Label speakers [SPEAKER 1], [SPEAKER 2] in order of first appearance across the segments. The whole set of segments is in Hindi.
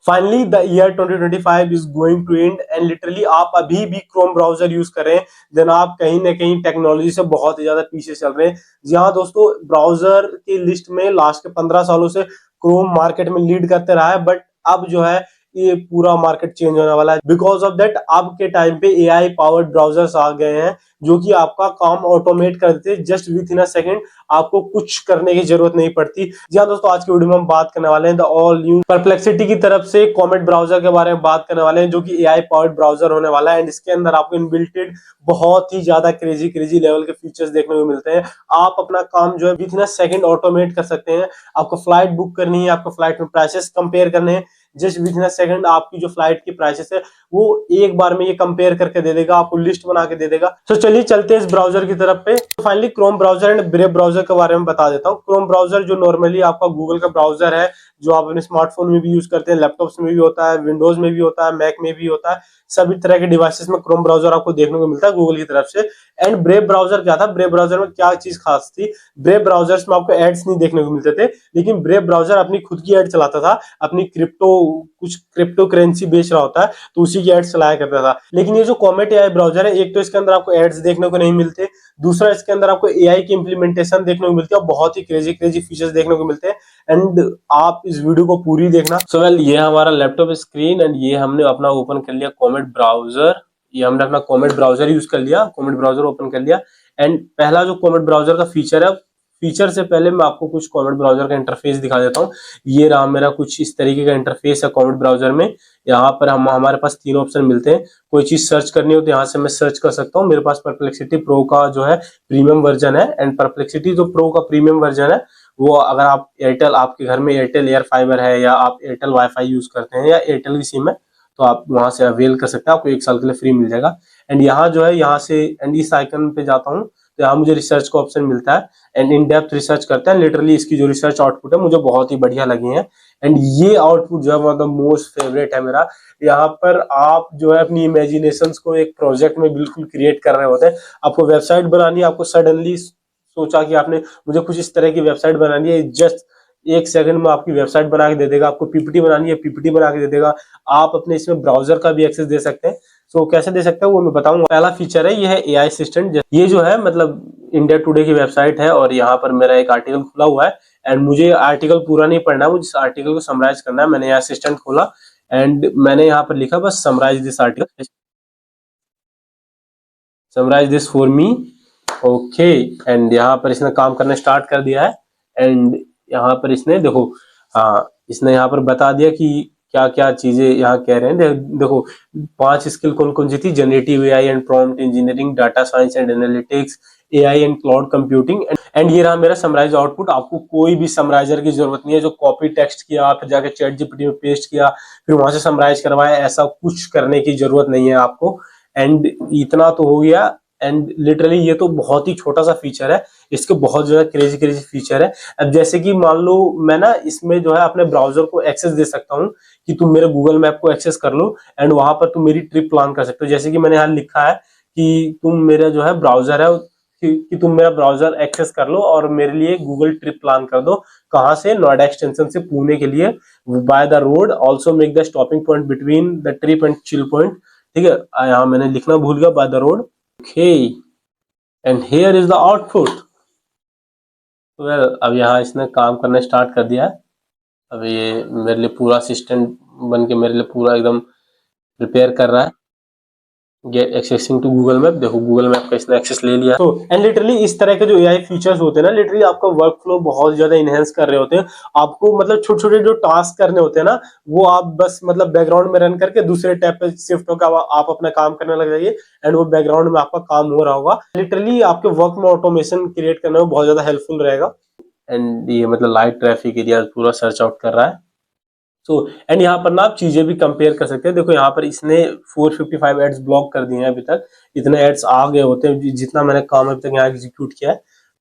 [SPEAKER 1] Finally the year 2025 is going to end and literally आप अभी भी क्रोम ब्राउजर यूज कर रहे हैं, देन आप कहीं ना कहीं टेक्नोलॉजी से बहुत ही ज्यादा पीछे चल रहे हैं। जी हाँ दोस्तों, ब्राउजर की लिस्ट में लास्ट के 15 सालों से क्रोम मार्केट में लीड करते रहा है, बट अब जो है ये पूरा मार्केट चेंज होने वाला है। बिकॉज ऑफ दैट अब के टाइम पे एआई पावर्ड ब्राउजर्स आ गए हैं जो कि आपका काम ऑटोमेट कर देते हैं just with in a second, आपको कुछ करने की जरूरत नहीं पड़ती। जी हाँ दोस्तों, आज की वीडियो में हम बात करने वाले हैं द ऑल न्यू परप्लेक्सिटी की तरफ से कॉमेट ब्राउजर के बारे में बात करने वाले हैं, जो कि एआई पावर्ड ब्राउजर होने वाला है। एंड इसके अंदर आपको इनबिल्टेड बहुत ही ज्यादा क्रेजी क्रेजी लेवल के फीचर्स देखने को मिलते हैं। आप अपना काम जो है with in a second automate कर सकते हैं। आपको फ्लाइट बुक करनी है, आपको फ्लाइट में प्राइसेस कंपेयर करने हैं, just with in a second आपकी जो फ्लाइट की प्राइसेस है वो एक बार में ये कंपेयर करके दे देगा, आपको लिस्ट बना के दे देगा। तो चलिए चलते हैं इस ब्राउजर की तरफ पे। तो finally Chrome browser and brave browser के बारे में बता देता हूँ। क्रोम ब्राउजर जो नॉर्मली आपका गूगल का ब्राउजर है, जो आप अपने स्मार्टफोन में भी यूज करते हैं, लैपटॉप्स में भी होता है, विंडोज में भी होता है, मैक में भी होता है, सभी तरह के डिवाइसेस में क्रोम ब्राउजर आपको देखने को मिलता है गूगल की तरफ से। एंड ब्रेव ब्राउजर क्या था, ब्रेव ब्राउजर में क्या चीज खास थी, ब्रेव ब्राउजर्स में आपको एड्स नहीं देखने को मिलते थे, लेकिन ब्रेव ब्राउजर अपनी खुद की एड चलाता था, अपनी कुछ क्रिप्टो करेंसी बेच रहा होता है तो उसी की एड्स चलाया करता था। लेकिन ये जो कॉमेट एआई ब्राउजर है, एक तो इसके अंदर आपको एड्स देखने को नहीं मिलते, दूसरा इसके अंदर आपको एआई की इंप्लीमेंटेशन देखने को मिलती है और बहुत ही क्रेजी क्रेजी फीचर्स देखने को मिलते हैं। एंड आप इस वीडियो को पूरी देखना। सो वेल, ये हमारा लैपटॉप स्क्रीन एंड ये हमने अपना ओपन कर लिया कॉमेट ब्राउजर। ये हमने अपना कॉमेट ब्राउजर यूज कर लिया, कॉमेट ब्राउजर ओपन कर लिया। एंड पहला जो कॉमेट ब्राउजर का फीचर है, फीचर से पहले मैं आपको कुछ कॉमेट ब्राउजर का इंटरफेस दिखा देता हूँ। ये रहा मेरा कुछ इस तरीके का इंटरफेस है कॉमेट ब्राउजर में। यहाँ पर हमारे पास तीन ऑप्शन मिलते हैं। कोई चीज सर्च करनी हो तो यहाँ से मैं सर्च कर सकता हूँ। मेरे पास परप्लेक्सिटी प्रो का जो है प्रीमियम वर्जन है, एंड परप्लेक्सिटी जो प्रो का प्रीमियम वर्जन है वो अगर आप एयरटेल, आपके घर में एयरटेल एयर फाइबर है या आप एयरटेल वाईफाई यूज करते हैं या एयरटेल की सिम है, तो आप वहां से अवेल कर सकते हैं, आपको 1 साल के लिए फ्री मिल जाएगा। एंड यहाँ जो है, यहाँ से एंड इस आइकन पे जाता हूँ तो यहाँ मुझे रिसर्च का ऑप्शन मिलता है एंड इन डेप्थ रिसर्च करता है। लिटरली इसकी जो रिसर्च आउटपुट है मुझे बहुत ही बढ़िया लगी है। एंड ये आउटपुट जो है one of the most favourite है मेरा। यहाँ पर आप जो है अपनी इमेजिनेशंस को एक प्रोजेक्ट में बिल्कुल क्रिएट कर रहे होते हैं। आपको वेबसाइट बनानी है, आपको सडनली सोचा कि आपने मुझे कुछ इस तरह की वेबसाइट बनानी है, जस्ट 1 सेकंड में आपकी वेबसाइट बना के दे देगा। आपको पीपीटी बनानी है, पीपीटी बना के दे देगा। आप अपने इसमें ब्राउजर का भी एक्सेस दे सकते हैं। सो कैसे दे सकते हैं वो मैं बताऊंगा। पहला फीचर है, ये है एआई असिस्टेंट। ये जो है मतलब इंडिया टुडे की वेबसाइट है और यहाँ पर मेरा एक आर्टिकल खुला हुआ है एंड मुझे आर्टिकल पूरा नहीं पढ़ना है, मुझे इस आर्टिकल को समराइज करना है। मैंने यहाँ असिस्टेंट खोला एंड मैंने यहाँ पर लिखा बस summarise this article, summarise this for me, okay. And यहाँ पर इसने काम करना स्टार्ट कर दिया है। एंड यहाँ पर इसने देखो, हाँ, इसने यहाँ पर बता दिया कि क्या क्या चीजें यहाँ कह रहे हैं। देखो 5 स्किल कौन कौन सी थी: generative AI and prompt engineering, data science and analytics, AI and cloud computing. And ये रहा मेरा समराइज आउटपुट। आपको कोई भी समराइजर की जरूरत नहीं है, जो कॉपी टेक्स्ट किया फिर जाके चैट जीपीटी में पेस्ट किया फिर वहां से समराइज करवाया, ऐसा कुछ करने की जरूरत नहीं है आपको। एंड इतना तो हो गया। एंड लिटरली ये तो बहुत ही छोटा सा फीचर है, इसके बहुत ज्यादा क्रेजी क्रेजी फीचर है। अब जैसे कि मान लो मैं ना इसमें जो है अपने ब्राउजर को एक्सेस दे सकता हूँ कि तुम मेरे गूगल मैप को एक्सेस कर लो एंड वहां पर तुम मेरी ट्रिप प्लान कर सकते हो। जैसे कि मैंने यहाँ लिखा है कि तुम मेरा जो है ब्राउजर है कि तुम मेरा ब्राउजर एक्सेस कर लो और मेरे लिए गूगल ट्रिप प्लान कर दो। कहाँ से? नोएडा एक्सटेंशन से पुणे के लिए, by the road, also make the stopping point between the trip and chill point. ठीक है, यहाँ मैंने लिखना भूल गया, by the road, okay. And here is the output. Well, अब यहाँ इसने काम करना स्टार्ट कर दिया है। अब ये मेरे लिए पूरा असिस्टेंट बन के मेरे लिए पूरा एकदम प्रिपेयर कर रहा है। Get accessing to Google map, देखो गूगल मैप का इसने एक्सेस ले लिया। तो एंड लिटरली इस तरह के जो एआई फीचर्स होते हैं ना, लिटरली आपका वर्क फ्लो बहुत ज्यादा इनहेंस कर रहे होते हैं। आपको मतलब छोटे छोटे जो टास्क करने होते हैं ना, वो आप बस मतलब बैकग्राउंड में रन करके दूसरे टैब पे शिफ्ट होकर आप अपना काम करने लग जाइए एंड वो बैकग्राउंड में आपका काम हो रहा होगा। लिटरली आपके वर्क में ऑटोमेशन क्रिएट करने में बहुत ज्यादा हेल्पफुल रहेगा। एंड ये मतलब लाइट ट्रैफिक एरिया पूरा सर्च आउट कर रहा है। एंड यहाँ पर ना आप चीजें भी कंपेयर कर सकते हैं। देखो यहाँ पर इसने 455 एड्स ब्लॉक कर दिए हैं अभी तक। इतने एड्स आ गए होते हैं जितना मैंने काम अभी तक यहाँ एग्जीक्यूट किया है।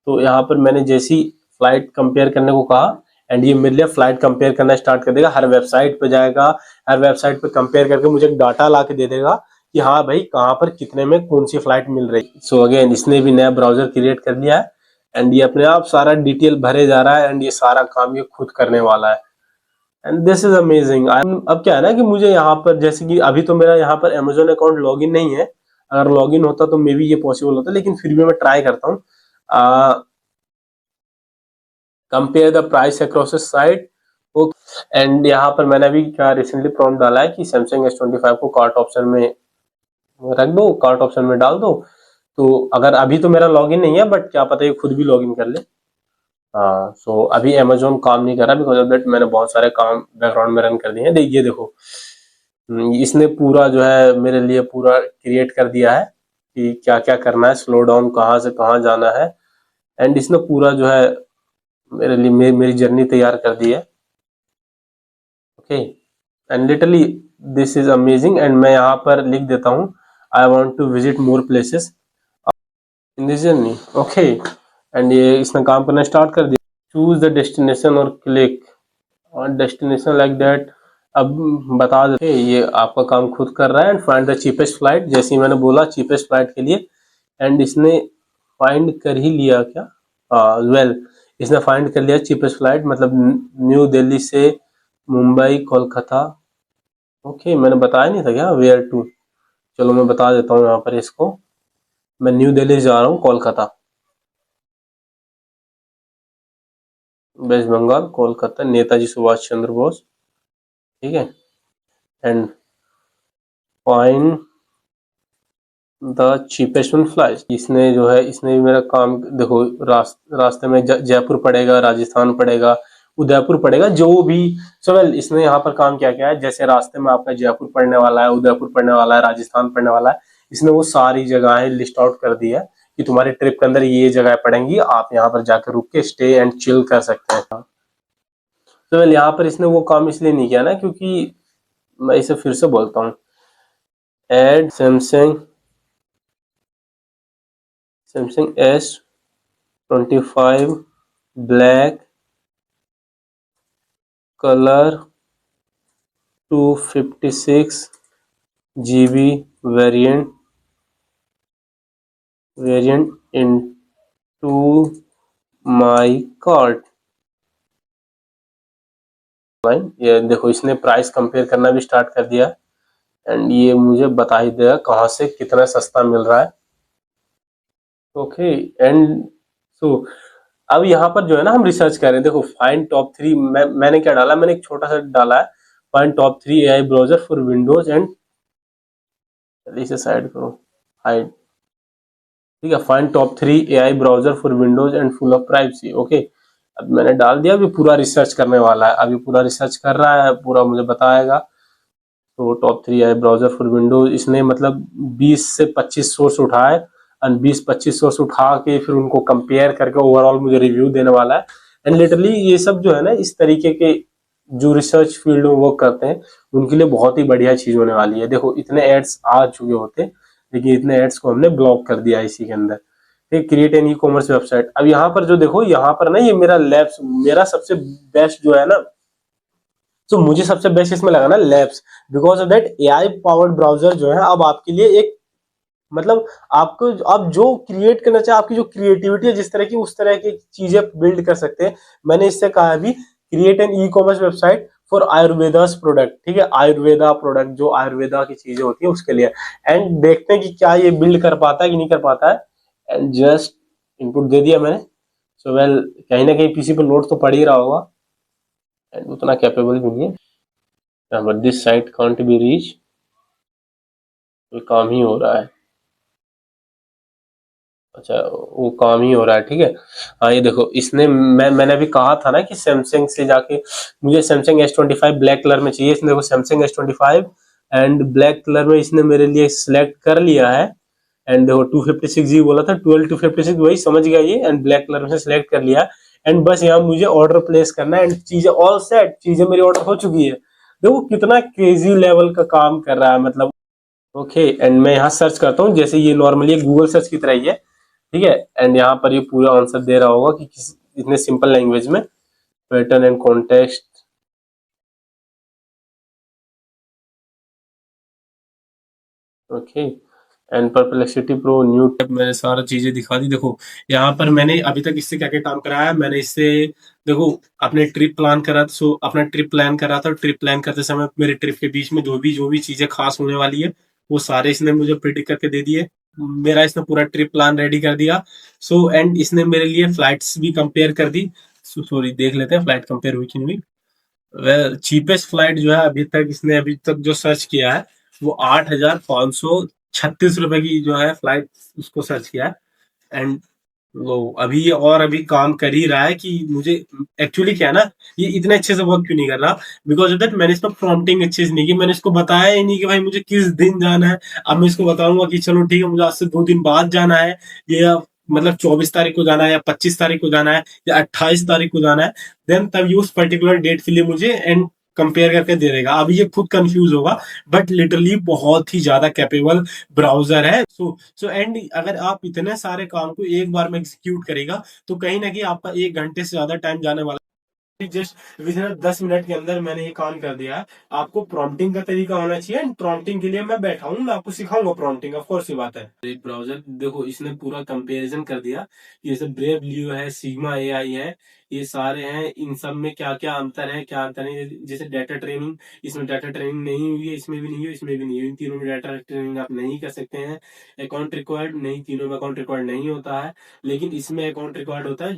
[SPEAKER 1] तो यहाँ पर मैंने जैसी फ्लाइट कंपेयर करने को कहा एंड ये मेरे लिए फ्लाइट कंपेयर करना स्टार्ट कर देगा। हर वेबसाइट पे जाएगा, हर वेबसाइट पे कंपेयर करके मुझे डाटा ला के दे देगा कि हाँ भाई कहाँ पर कितने में कौन सी फ्लाइट मिल रही। सो अगेन इसने भी नया ब्राउजर क्रिएट कर लिया है एंड ये अपने आप सारा डिटेल भरे जा रहा है एंड ये सारा काम ये खुद करने वाला है। And this is amazing. अब क्या है ना कि मुझे यहाँ पर, जैसे कि अभी तो मेरा यहाँ पर Amazon अकाउंट लॉगिन नहीं है, अगर लॉगिन होता तो मे बी ये पॉसिबल होता, लेकिन फिर भी मैं ट्राई करता हूँ। Compare the price across the site. And यहाँ पर मैंने अभी क्या रिसेंटली प्रॉम्प्ट डाला है कि सैमसंग S25 को कार्ट ऑप्शन में रख दो, कार्ट ऑप्शन में डाल दो। तो अगर अभी तो मेरा लॉगिन नहीं है, बट क्या पता ये खुद भी लॉगिन कर ले। हाँ, सो अभी Amazon काम नहीं कर रहा, बिकॉज ऑफ दैट मैंने बहुत सारे काम बैकग्राउंड में रन कर दिए हैं। देखिए देखो, इसने पूरा जो है मेरे लिए पूरा क्रिएट कर दिया है कि क्या क्या करना है, स्लो डाउन कहाँ से कहाँ जाना है। एंड इसने पूरा जो है मेरे लिए मेरी जर्नी तैयार कर दी है। Okay, and literally this is amazing. And मैं यहाँ पर लिख देता हूँ, I want to visit more places in this journey. Okay, and ये इसने काम करना स्टार्ट कर दिया। चूज द डेस्टिनेशन और click on destination like that. अब बता देते ये आपका काम खुद कर रहा है। And find the cheapest flight, जैसे ही मैंने बोला चीपेस्ट फ्लाइट के लिए, एंड इसने फाइंड कर ही लिया क्या? वेल, इसने फाइंड कर लिया चीपेस्ट फ्लाइट, मतलब न्यू दिल्ली से मुंबई कोलकाता। ओके, मैंने बताया नहीं था क्या वेयर टू? चलो मैं बता देता हूँ यहाँ पर इसको। मैं न्यू दिल्ली जा रहा हूँ कोलकाता, वेस्ट बंगाल कोलकाता, नेताजी सुभाष चंद्र बोस। ठीक है, and find the cheapest one flight. इसने जो है, इसने भी मेरा काम देखो, रास्ते में जयपुर पड़ेगा, राजस्थान पड़ेगा, उदयपुर पड़ेगा, जो भी। सो वेल, इसने यहाँ पर काम क्या किया है, जैसे रास्ते में आपका जयपुर पड़ने वाला है, उदयपुर पड़ने वाला है, राजस्थान पड़ने वाला है, इसने वो सारी जगहें लिस्ट आउट कर दी है कि तुम्हारे ट्रिप के अंदर ये जगह पड़ेंगी, आप यहाँ पर जाकर रुक के स्टे एंड चिल कर सकते हैं। तो वेल, यहाँ पर इसने वो काम इसलिए नहीं किया ना, क्योंकि मैं इसे फिर से बोलता हूँ, add Samsung S25 black colour 256 GB variant into my cart. ये देखो, इसने प्राइस कंपेयर करना भी स्टार्ट कर दिया, एंड ये मुझे बता ही देगा कहाँ से कितना सस्ता मिल रहा है। ओके, एंड सो अब यहाँ पर जो है ना, हम रिसर्च कर रहे हैं। देखो, फाइंड टॉप थ्री, मैंने क्या डाला, मैंने एक छोटा सा डाला है, find top three AI browser for Windows and, इसे साइड करो, हाइड। ठीक है, find top three AI browser for Windows and full of privacy. Okay, अब मैंने डाल दिया, अभी पूरा रिसर्च करने वाला है, अभी पूरा रिसर्च कर रहा है, पूरा मुझे बताएगा। तो top three AI browser for Windows, इसने मतलब 20 से 25 सोर्स उठाए, एंड 20-25 सोर्स उठा के फिर उनको कंपेयर करके ओवरऑल मुझे रिव्यू देने वाला है। एंड लिटरली ये सब जो है ना, इस तरीके के जो रिसर्च फील्ड में वर्क करते हैं, उनके लिए बहुत ही बढ़िया चीज होने वाली है। देखो, इतने एड्स आ चुके होते, लेकिन इतने एड्स को हमने ब्लॉक कर दिया इसी के अंदर। फिर create an e commerce website. अब यहाँ पर जो देखो, यहाँ पर ना, ये मेरा लैब्स, मेरा सबसे बेस्ट जो है ना, तो मुझे सबसे बेस्ट इसमें लगा ना labs, because of that AI powered browser जो है अब आपके लिए एक, मतलब आपको, आप जो क्रिएट करना चाहे, आपकी जो क्रिएटिविटी है जिस तरह की, उस तरह की चीजें बिल्ड कर सकते हैं। मैंने इससे कहा अभी, create an e commerce website for Ayurveda's product. ठीक है, आयुर्वेदा प्रोडक्ट, जो आयुर्वेदा की चीजें होती है उसके लिए। एंड देखते हैं कि क्या ये बिल्ड कर पाता है कि नहीं कर पाता है। एंड जस्ट इनपुट दे दिया मैंने। सो वेल, कहीं ना कहीं पीसी पर लोड तो पड़ ही रहा होगा, एंड उतना कैपेबल भी नहीं है, but this site can't be reach. कोई काम ही हो रहा है, अच्छा वो काम ही हो रहा है, ठीक है। हाँ, ये देखो, इसने मैंने अभी कहा था ना कि सैमसंग से जाके मुझे सैमसंग S25 ब्लैक कलर में चाहिए। इसने देखो Samsung S25 and black colour में इसने मेरे लिए सिलेक्ट कर लिया है। एंड देखो 256 GB बोला था, 12 256 वही समझ गया ये, एंड ब्लैक कलर में से सिलेक्ट कर लिया। एंड बस यहाँ मुझे ऑर्डर प्लेस करना है, एंड चीजें ऑल सेट, चीजें मेरी ऑर्डर हो चुकी है। देखो कितना क्रेजी लेवल का काम कर रहा है, मतलब। ओके, एंड मैं यहाँ सर्च करता हूँ, जैसे ये नॉर्मली गूगल सर्च की तरह ही है। ठीक है, एंड यहाँ पर ये पूरा आंसर दे रहा होगा कि किस इतने सिंपल लैंग्वेज में, pattern and context. Okay, and perplexity pro new tab मैंने सारा चीजें दिखा दी। देखो यहाँ पर मैंने अभी तक इससे क्या क्या काम कराया है। मैंने इससे देखो अपने ट्रिप प्लान करा, सो अपना ट्रिप प्लान करा था। ट्रिप प्लान करते समय मेरे ट्रिप के बीच में जो भी चीजें खास होने वाली है वो सारे इसने मुझे प्रिडिक्ट करके दे दिए। मेरा इसने पूरा ट्रिप प्लान रेडी कर दिया। सो एंड इसने मेरे लिए फ्लाइट्स भी कंपेयर कर दी। सॉरी, देख लेते हैं फ्लाइट कंपेयर हुई कि नहीं हुई। चीपेस्ट फ्लाइट जो है अभी तक जो सर्च किया है वो 8,536 रुपए की जो है फ्लाइट उसको सर्च किया है। एंड वो अभी काम कर ही रहा है कि मुझे एक्चुअली क्या है ना, ये इतने अच्छे से वर्क क्यों नहीं कर रहा। बिकॉज ऑफ दैट मैंने इसको प्रॉम्प्टिंग अच्छे से नहीं की। मैंने इसको बताया ही नहीं कि भाई मुझे किस दिन जाना है। अब मैं इसको बताऊंगा कि चलो ठीक है मुझे आज से 2 दिन बाद जाना है, या मतलब 24 तारीख को जाना है, या 25 तारीख को जाना है, या 28 तारीख को जाना है। देन तब ये उस पर्टिकुलर डेट के लिए मुझे एंड कंपेयर करके दे देगा। अभी ये खुद कंफ्यूज होगा, बट लिटरली बहुत ही ज्यादा कैपेबल ब्राउजर है। सो एंड अगर आप इतने सारे काम को एक बार में एग्जीक्यूट करेगा तो कहीं ना कहीं आपका 1 घंटे से ज्यादा टाइम जाने वाला। जस्ट विद इन 10 मिनट के अंदर मैंने ये काम कर दिया है। आपको प्रॉम्प्टिंग का तरीका होना चाहिए, एंड प्रॉम्प्टिंग के लिए मैं बैठा हूँ, मैं आपको सिखाऊंगा प्रॉम्प्टिंग, ऑफ कोर्स ये बात है। एक ब्राउजर देखो इसने पूरा कंपैरिजन कर दिया। ये सब ब्रेव लियो है, सिग्मा एआई है, ये सारे हैं। इन सब में क्या क्या अंतर है, क्या अंतर है। जैसे डाटा ट्रेनिंग, इसमें डाटा ट्रेनिंग नहीं हुई है, इसमें भी नहीं हुई, इसमें भी नहीं हुई। इन तीनों में डाटा ट्रेनिंग आप नहीं कर सकते हैं। अकाउंट रिक्वायर्ड नहीं, तीनों में अकाउंट रिक्वायर्ड नहीं होता है। लेकिन इसमें अकाउंट रिक्वायर्ड होता है।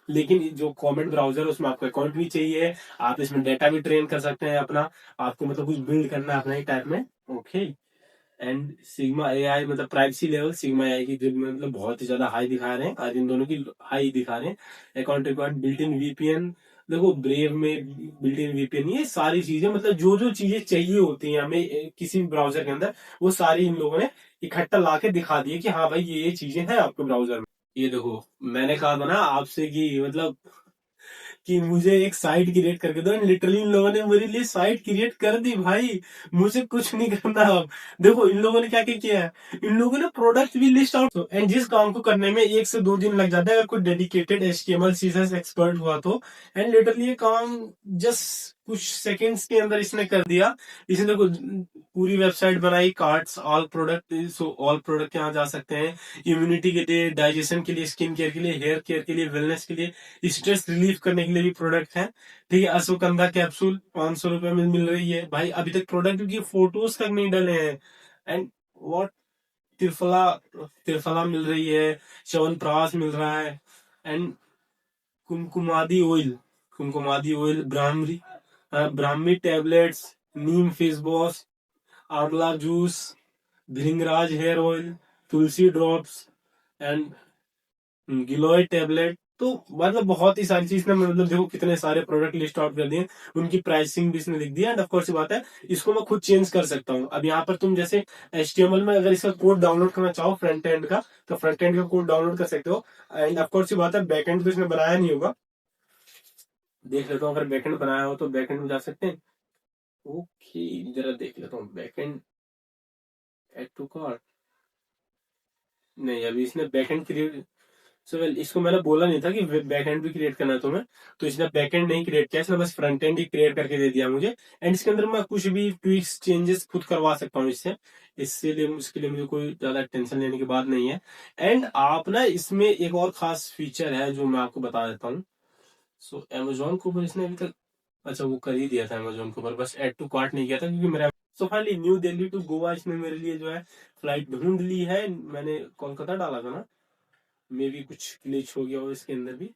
[SPEAKER 1] लेकिन जो कॉमेंट ब्राउजर है उसमें आपको अकाउंट भी चाहिए। आप इसमें डेटा भी ट्रेन कर सकते हैं अपना। आपको मतलब कुछ बिल्ड करना है अपना ही टाइप में। ओके। एंड सिग्मा एआई मतलब प्राइवेसी लेवल सिग्मा एआई की जो मतलब बहुत ही ज्यादा हाई दिखा रहे हैं, आज इन दोनों की हाई दिखा रहे हैं। Account required, built in VPN. देखो ब्रेव में बिल्ट इन वीपीएन, ये सारी चीजें मतलब जो जो चीजें चाहिए होती हैं हमें किसी भी ब्राउजर के अंदर, वो सारी इन लोगों ने इकट्ठा ला के दिखा दिए कि हाँ भाई ये चीजें हैं आपके ब्राउजर में। ये देखो मैंने कहा था ना आपसे कि मतलब कि मुझे एक साइट क्रिएट करके दो, एंड लिटरली इन लोगों ने मेरे लिए साइट क्रिएट कर दी भाई। मुझे कुछ नहीं करना अब। देखो इन लोगों ने क्या क्या किया है, इन लोगों ने प्रोडक्ट भी लिस्ट आउट, एंड जिस काम को करने में 1 से 2 दिन लग जाता है अगर कोई डेडिकेटेड एचटीएमएल सीएसएस एक्सपर्ट हुआ तो। एंड लिटरली ये काम जस्ट कुछ सेकंड्स के अंदर इसने कर दिया। इसने कुछ पूरी वेबसाइट बनाई, cards all product, so all product यहाँ जा सकते हैं। इम्यूनिटी के लिए, डाइजेशन के लिए, स्किन केयर के लिए, हेयर केयर के लिए, वेलनेस के लिए, स्ट्रेस रिलीफ करने के लिए भी प्रोडक्ट है। ठीक है। अश्वगंधा कैप्सूल 500 रुपए में मिल रही है भाई। अभी तक प्रोडक्ट की फोटोज तक नहीं डले हैं। एंड व्हाट, त्रिफला, त्रिफला मिल रही है, च्यवनप्राश मिल रहा है, and kumkumadi oil, kumkumadi oil, brahmi, brahmi tablets, neem face wash, amla juice, bhringraj hair oil, tulsi drops, and giloy tablet. तो मतलब बहुत ही सारी चीज ने मतलब देखो कितने सारे प्रोडक्ट लिस्ट आउट कर दिए। उनकी प्राइसिंग भी इसने लिख दिया। एंड ऑफ कोर्स बात है, इसको मैं खुद चेंज कर सकता हूँ। अब यहाँ पर तुम जैसे एचटीएमएल में अगर इसका कोड डाउनलोड करना चाहो फ्रंट एंड का, तो फ्रंट एंड का कोड डाउनलोड कर सकते हो। एंड ऑफ कोर्स बात है, बैक एंड तो इसने बनाया नहीं होगा। देख लेता हूँ अगर बैक एंड बनाया हो तो बैक एंड में जा सकते हैं। ओके, जरा देख लेता हूँ back end, add to cart. नहीं, अभी इसने back end create, so well इसको मैंने बोला नहीं था कि बैक एंड भी क्रिएट करना है तुम्हें। तो इसने बैक एंड नहीं क्रिएट किया, इसने बस फ्रंट एंड ही क्रिएट करके दे दिया मुझे। एंड इसके अंदर मैं कुछ भी ट्विक्स चेंजेस खुद करवा सकता हूँ इससे। इसके लिए मुझे कोई ज्यादा टेंशन लेने की बात नहीं है। एंड आप ना इसमें एक और खास फीचर है जो मैं आपको बता देता हूँ। सो अमेजोन के ऊपर इसने अभी तक, अच्छा वो कर ही दिया था अमेजोन के ऊपर, बस एड टू कार्ट नहीं किया था क्योंकि मेरा। So finally new Delhi to Goa इसने मेरे लिए जो है फ्लाइट ढूंढ ली है। मैंने कोलकाता डाला था ना, मे भी कुछ ग्लिच हो गया हो इसके अंदर भी।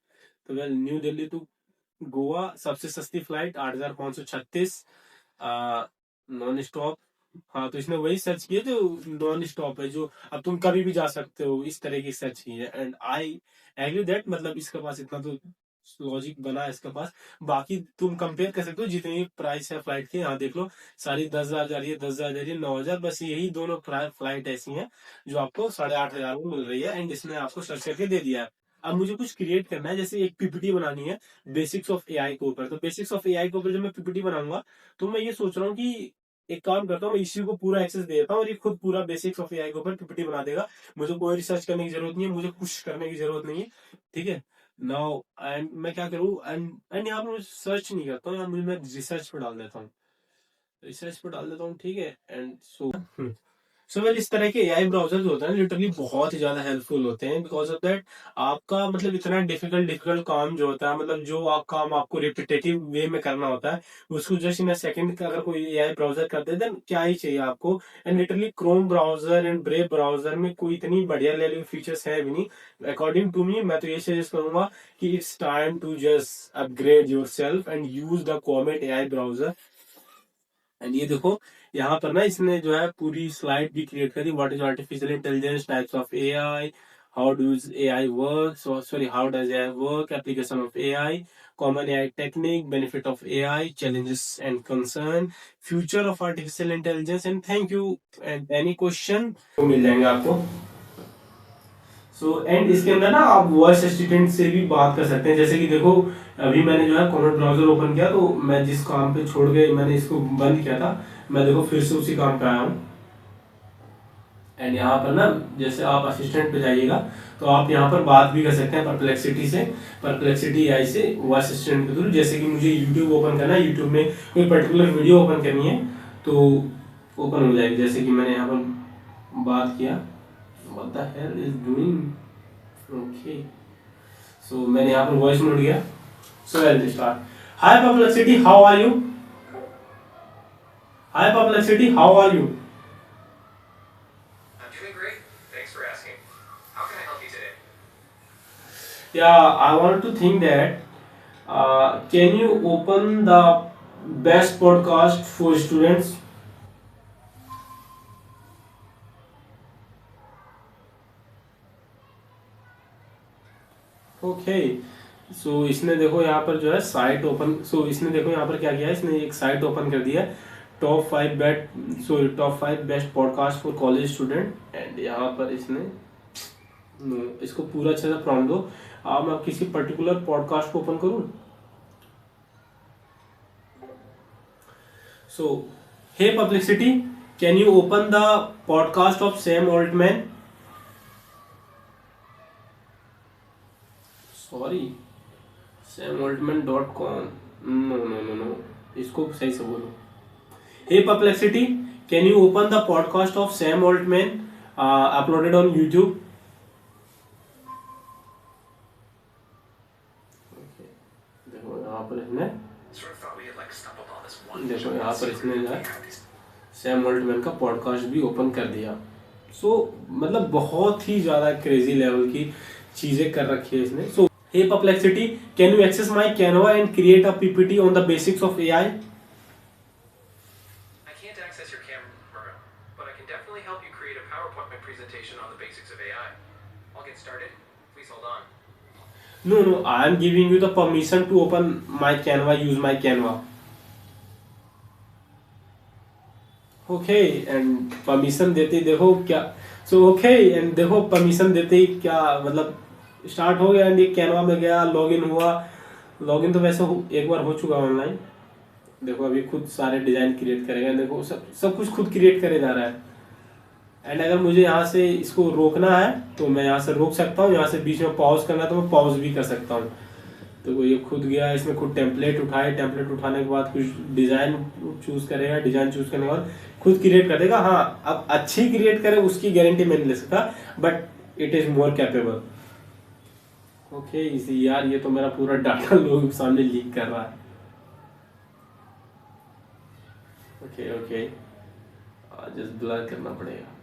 [SPEAKER 1] तो well new Delhi to Goa सबसे सस्ती फ्लाइट 8,536, नॉन स्टॉप। हाँ तो इसने वही सर्च किया जो नॉन स्टॉप है, जो अब तुम कभी भी जा सकते हो, इस तरह की सर्च की है। एंड आई एग्री दैट, मतलब इसके पास इतना तो लॉजिक बना है इसके पास। बाकी तुम कंपेयर कर सकते हो जितनी प्राइस है फ्लाइट की, यहाँ देख लो सारी 10,000 जा रही है, 10,000 जा रही है, 9,000, बस यही दोनों फ्लाइट ऐसी हैं जो आपको 8,500 में मिल रही है। एंड इसने आपको सर्च करके दे दिया है। अब मुझे कुछ क्रिएट करना है, जैसे एक पीपीटी बनानी है बेसिक्स ऑफ एआई के ऊपर। तो बेसिक्स ऑफ एआई के ऊपर जब मैं पीपीटी बनाऊंगा तो मैं ये सोच रहा हूँ कि एक काम करता हूँ, मैं इसी को पूरा एक्सेस दे देता हूँ और ये खुद पूरा बेसिक्स ऑफ एआई के ऊपर पीपीटी बना देगा। मुझे कोई रिसर्च करने की जरूरत नहीं है, मुझे कुछ करने की जरूरत नहीं है। ठीक है। नाउ एंड मैं क्या करूँ, एंड यहाँ पर मैं सर्च नहीं करता हूँ, यहाँ मैं रिसर्च पे डाल देता हूँ, रिसर्च पे डाल देता हूँ। ठीक है। एंड सो सो वेल इस तरह के एआई ब्राउजर जो होते हैं लिटरली बहुत ही ज्यादा हेल्पफुल होते हैं, बिकॉज ऑफ दैट आपका मतलब इतना डिफिकल्ट काम जो होता है, मतलब जो आप काम आपको रिपीटेटिव वे में करना होता है, उसको जस्ट इन अ सेकंड का अगर कोई एआई ब्राउजर कर दे देन क्या ही चाहिए आपको। And literally Chrome browser and brave browser में कोई इतनी बढ़िया लेवल फीचर्स है भी नहीं अकॉर्डिंग टू मी। मैं तो ये सजेस्ट करूंगा कि it's time to just upgrade yourself and use the Comet AI browser. And ये देखो यहाँ पर ना इसने जो है पूरी स्लाइड भी क्रिएट करी, what is artificial intelligence, types of AI, how does AI work, sorry how does AI work, application of AI, common AI technique, benefit of AI, challenges and concern, future of artificial intelligence and thank you. And any question तो मिल जाएंगे आपको। सो एंड इसके अंदर ना आप वॉइस असिस्टेंट से भी बात कर सकते हैं, जैसे कि देखो अभी मैंने जो है कॉमेट ब्राउजर ओपन किया, तो मैं जिस काम पे छोड़ के मैंने इसको बंद किया था, मैं देखो फिर से उसी काम पे आया हूँ। एंड यहाँ पर ना जैसे आप असिस्टेंट पे जाइएगा तो आप यहाँ पर बात भी कर सकते हैं परप्लेक्सिटी से, परप्लेक्सिटी एआई से वॉइस असिस्टेंट के थ्रू। जैसे कि मुझे यूट्यूब ओपन करना है, यूट्यूब में कोई पर्टिकुलर वीडियो ओपन करनी है तो ओपन हो जाएगी। जैसे कि मैंने यहाँ पर बात किया, what the hell is doing, okay, so मैंने यहाँ पर वॉइस नोट किया। so I'll start. Hi perplexity, how are you? Hi perplexity, how are you?
[SPEAKER 2] I'm doing great. Thanks for asking. How can I help you today?
[SPEAKER 1] Yeah, I want to think that can you open the best podcast for students? Okay so इसने देखो यहाँ पर जो है साइट ओपन, सो इसने देखो यहाँ पर क्या किया है, इसने एक साइट ओपन कर दिया है, top 5 best podcast for college student. And यहाँ पर इसने इसको पूरा अच्छे से प्रॉम्प्ट दो। अब मैं किसी पर्टिकुलर पॉडकास्ट को ओपन करूँ, so hey Perplexity can you open the podcast of Sam Altman, sorry samoltman.com, no, इसको सही से बोलो। Hey Perplexity can you open the podcast of Sam Altman uploaded on YouTube. देखो यहाँ पर इसने
[SPEAKER 2] Sort of thought we had like stumbled on this one.
[SPEAKER 1] देखो यहाँ पर इसने जो है सैम ऑल्टमैन का पॉडकास्ट भी ओपन कर दिया। सो मतलब बहुत ही ज्यादा क्रेजी लेवल की चीजें कर रखी है इसने। So hey Perplexity can you access my Canva and create a PPT on the basics of AI.
[SPEAKER 2] I can't access your camera, but I can definitely help you create a PowerPoint presentation on the basics of AI. I'll get started. Please hold on.
[SPEAKER 1] No, I am giving you the permission to open my Canva, use my Canva. Okay, and permission देते ही देखो क्या, so okay, and देखो permission देते ही क्या मतलब स्टार्ट हो गया। एंड ये कैनवा में गया, लॉगिन हुआ, लॉगिन तो वैसे एक बार हो चुका ऑनलाइन। देखो अभी खुद सारे डिजाइन क्रिएट करेगा, देखो सब कुछ खुद क्रिएट करे जा रहा है। एंड अगर मुझे यहाँ से इसको रोकना है तो मैं यहाँ से रोक सकता हूँ, यहाँ से बीच में पॉज करना है तो मैं पॉज भी कर सकता हूँ। तो ये खुद गया, इसमें खुद टेम्पलेट उठाए, टेम्पलेट उठाने के बाद कुछ डिजाइन चूज करेगा, डिजाइन चूज करने के बाद खुद क्रिएट कर देगा। हाँ अब अच्छी क्रिएट करे उसकी गारंटी मैं नहीं ले सकता, but it is more capable. Okay इसी यार ये तो मेरा पूरा डाटा लोगों के सामने लीक कर रहा है। ओके जस्ट ब्लर करना पड़ेगा।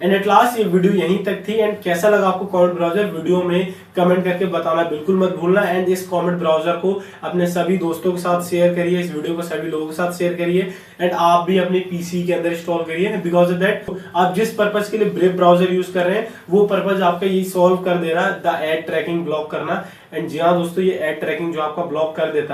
[SPEAKER 1] एंड एट लास्ट ये वीडियो यहीं तक थी। एंड कैसा लगा आपको कॉमेट ब्राउजर, वीडियो में कमेंट करके बताना बिल्कुल मत भूलना। एंड इस कॉमेट ब्राउजर को अपने सभी दोस्तों के साथ शेयर करिए, इस वीडियो को सभी लोगों के साथ शेयर करिए। एंड आप भी अपने पीसी के अंदर इंस्टॉल करिए, बिकॉज ऑफ दैट आप जिस पर्पज के लिए ब्रेव ब्राउजर यूज कर रहे हैं वो पर्पज आपका ये सॉल्व कर दे रहा है, द एड ट्रैकिंग ब्लॉक करना। एंड जी हाँ दोस्तों, ये एड ट्रैकिंग जो आपका ब्लॉक कर देता है